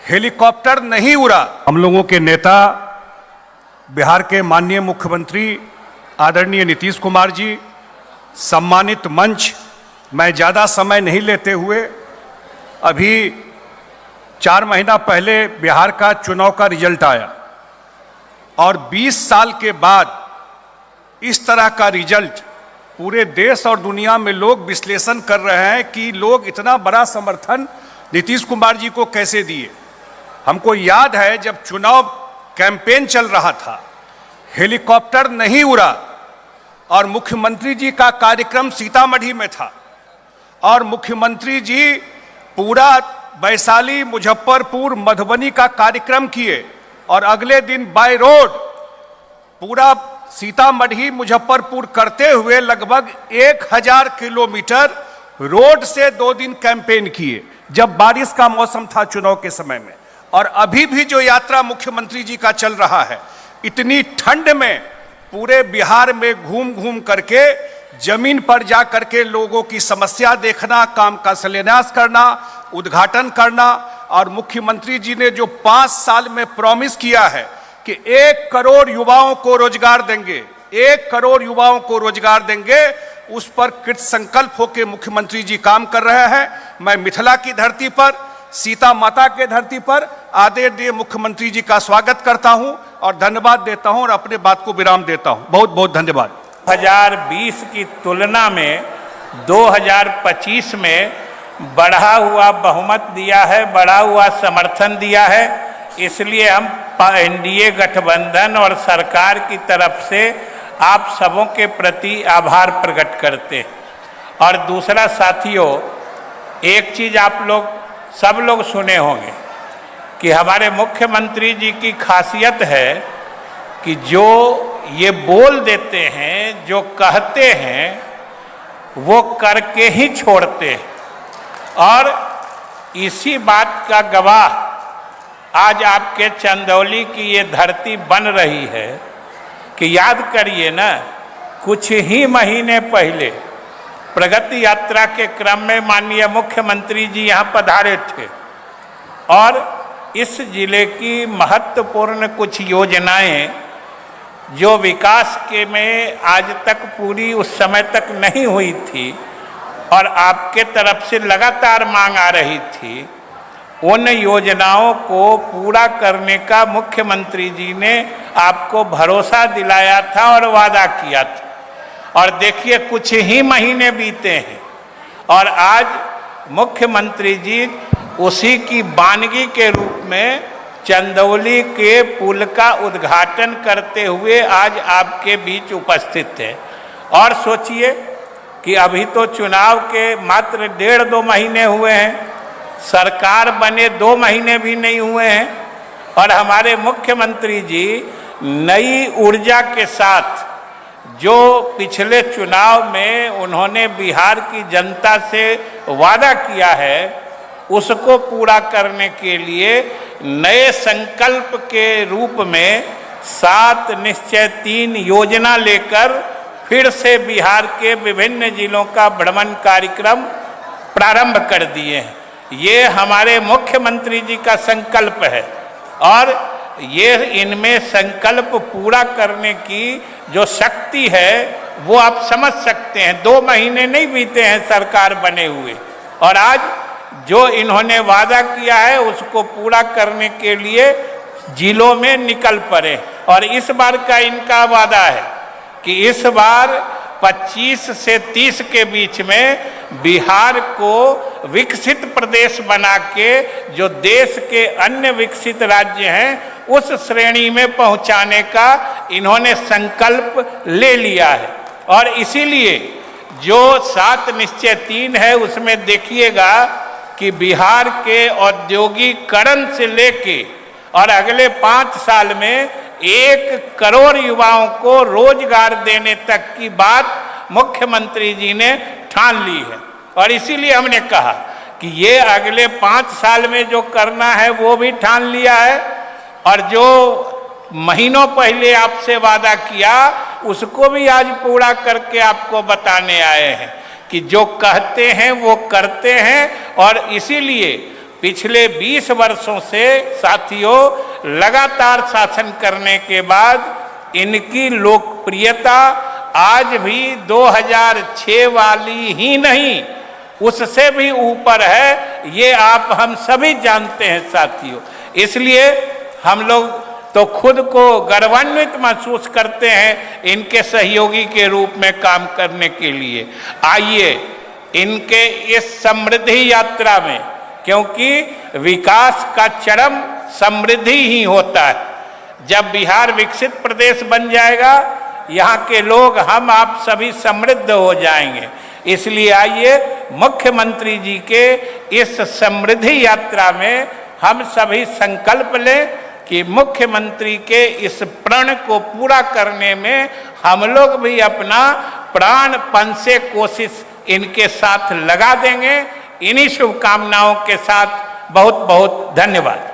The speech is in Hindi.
हेलीकॉप्टर नहीं उड़ा। हम लोगों के नेता बिहार के माननीय मुख्यमंत्री आदरणीय नीतीश कुमार जी, सम्मानित मंच, मैं ज़्यादा समय नहीं लेते हुए अभी 4 महीना पहले बिहार का चुनाव का रिजल्ट आया और 20 साल के बाद इस तरह का रिजल्ट पूरे देश और दुनिया में लोग विश्लेषण कर रहे हैं कि लोग इतना बड़ा समर्थन नीतीश कुमार जी को कैसे दिए। हमको याद है जब चुनाव कैंपेन चल रहा था, हेलीकॉप्टर नहीं उड़ा और मुख्यमंत्री जी का कार्यक्रम सीतामढ़ी में था और मुख्यमंत्री जी पूरा वैशाली, मुजफ्फरपुर, मधुबनी का कार्यक्रम किए और अगले दिन बाय रोड पूरा सीतामढ़ी, मुजफ्फरपुर करते हुए लगभग 1000 किलोमीटर रोड से 2 दिन कैंपेन किए, जब बारिश का मौसम था चुनाव के समय में। और अभी भी जो यात्रा मुख्यमंत्री जी का चल रहा है, इतनी ठंड में पूरे बिहार में घूम घूम करके जमीन पर जा करके लोगों की समस्या देखना, काम का शिलान्यास करना, उद्घाटन करना। और मुख्यमंत्री जी ने जो 5 साल में प्रॉमिस किया है कि 1 करोड़ युवाओं को रोजगार देंगे, 1 करोड़ युवाओं को रोजगार देंगे, उस पर कृत संकल्प होकर मुख्यमंत्री जी काम कर रहे हैं। मैं मिथिला की धरती पर, सीता माता के धरती पर आदरणीय मुख्यमंत्री जी का स्वागत करता हूं और धन्यवाद देता हूं और अपने बात को विराम देता हूं। बहुत बहुत धन्यवाद। 2020 की तुलना में 2025 में बढ़ा हुआ बहुमत दिया है, बढ़ा हुआ समर्थन दिया है। इसलिए हम एनडीए गठबंधन और सरकार की तरफ से आप सबों के प्रति आभार प्रकट करते हैं। और दूसरा साथियों, एक चीज़ आप लोग सब लोग सुने होंगे कि हमारे मुख्यमंत्री जी की खासियत है कि जो ये बोल देते हैं, जो कहते हैं, वो करके ही छोड़ते हैं। और इसी बात का गवाह आज आपके चंदौली की ये धरती बन रही है कि याद करिए ना, कुछ ही महीने पहले प्रगति यात्रा के क्रम में माननीय मुख्यमंत्री जी यहाँ पधारे थे और इस जिले की महत्वपूर्ण कुछ योजनाएं जो विकास के में आज तक पूरी उस समय तक नहीं हुई थी और आपके तरफ से लगातार मांग आ रही थी, उन योजनाओं को पूरा करने का मुख्यमंत्री जी ने आपको भरोसा दिलाया था और वादा किया था। और देखिए कुछ ही महीने बीते हैं और आज मुख्यमंत्री जी उसी की वानगी के रूप में चंदौली के पुल का उद्घाटन करते हुए आज आपके बीच उपस्थित है। और सोचिए कि अभी तो चुनाव के मात्र 1.5-2 महीने हुए हैं, सरकार बने 2 महीने भी नहीं हुए हैं और हमारे मुख्यमंत्री जी नई ऊर्जा के साथ जो पिछले चुनाव में उन्होंने बिहार की जनता से वादा किया है, उसको पूरा करने के लिए नए संकल्प के रूप में 7 निश्चय 3 योजना लेकर फिर से बिहार के विभिन्न जिलों का भ्रमण कार्यक्रम प्रारंभ कर दिए हैं। ये हमारे मुख्यमंत्री जी का संकल्प है और ये इनमें संकल्प पूरा करने की जो शक्ति है वो आप समझ सकते हैं। 2 महीने नहीं बीते हैं सरकार बने हुए और आज जो इन्होंने वादा किया है उसको पूरा करने के लिए जिलों में निकल पड़े। और इस बार का इनका वादा है कि इस बार 25 से 30 के बीच में बिहार को विकसित प्रदेश बना के जो देश के अन्य विकसित राज्य हैं उस श्रेणी में पहुंचाने का इन्होंने संकल्प ले लिया है। और इसीलिए जो 7 निश्चय 3 है उसमें देखिएगा कि बिहार के औद्योगिकरण से लेके और अगले 5 साल में 1 करोड़ युवाओं को रोजगार देने तक की बात मुख्यमंत्री जी ने ठान ली है। और इसीलिए हमने कहा कि ये अगले 5 साल में जो करना है वो भी ठान लिया है और जो महीनों पहले आपसे वादा किया उसको भी आज पूरा करके आपको बताने आए हैं कि जो कहते हैं वो करते हैं। और इसीलिए पिछले 20 वर्षों से साथियों लगातार शासन करने के बाद इनकी लोकप्रियता आज भी 2006 वाली ही नहीं, उससे भी ऊपर है। ये आप हम सभी जानते हैं साथियों। इसलिए हम लोग तो खुद को गर्वान्वित महसूस करते हैं इनके सहयोगी के रूप में काम करने के लिए। आइए इनके इस समृद्धि यात्रा में, क्योंकि विकास का चरम समृद्धि ही होता है। जब बिहार विकसित प्रदेश बन जाएगा, यहाँ के लोग हम आप सभी समृद्ध हो जाएंगे। इसलिए आइए मुख्यमंत्री जी के इस समृद्धि यात्रा में हम सभी संकल्प लें कि मुख्यमंत्री के इस प्रण को पूरा करने में हम लोग भी अपना प्राणपण से कोशिश इनके साथ लगा देंगे। इन्हीं शुभकामनाओं के साथ बहुत बहुत धन्यवाद।